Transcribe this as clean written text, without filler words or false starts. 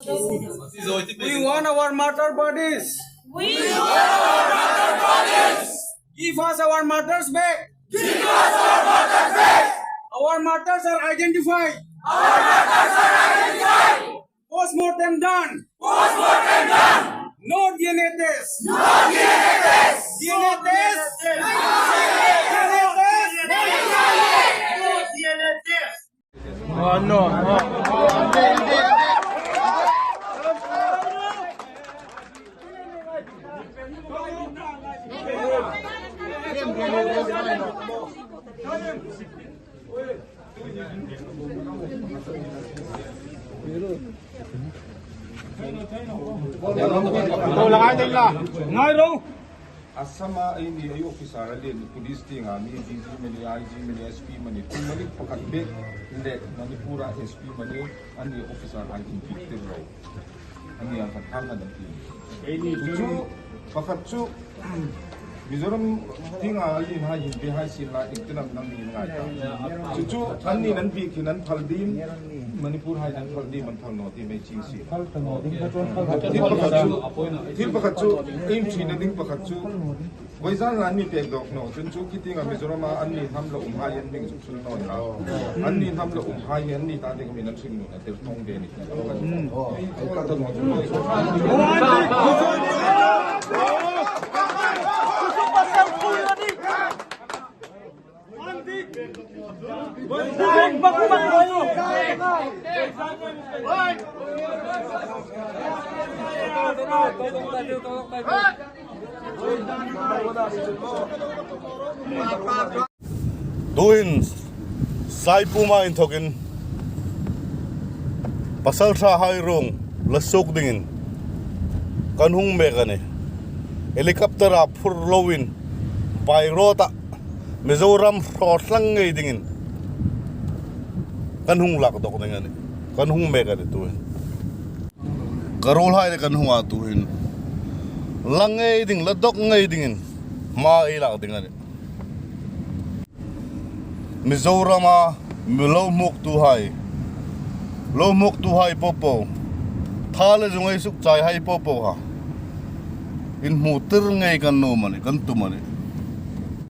We want our martyr bodies. We want our martyr bodies. Give us our martyrs back. Give us our martyrs back. Our martyrs are identified. Our martyrs are identified. Post-mortem done. Post-mortem done. No DNA test. No DNA test. DNA test. DNA test. Asama ay ni ay officer alin police ting ami DG mani IG mani SP mani tumali pakatbe hindi manipura SP mani ani officer ay infected raw ani ang katanga ng team tuju pakatsu Mizoram tinga alin ha hindi ha sila iktinam nang ni ngai tuju ani nan bi kinan phaldim Manipur hai nan phaldim man phal noti mai ching si til pakatsu aim china ding pakatsu Waisan lan ni pek dok no chun chu kiting a Mizoram anni tham la hai yan ming chu no ha anni tham la hai yan ni ta ding min na ching no na ter tong de ni ka ta no Duin sai puma in thokin pasal sa hairong lasok dingin kanhung megane helicopter a furlowin pairota Mizoram frotlang ngay dingin kanhung lak dok dengan kanhung megane tuin karol hai kanhung atuin langay ding ladok ngay dingin ma ilak dengan Mizoram a low muk tu hai popo thale jungay suk chai hai popo ha in mutir ngay kan no mani kan tu mani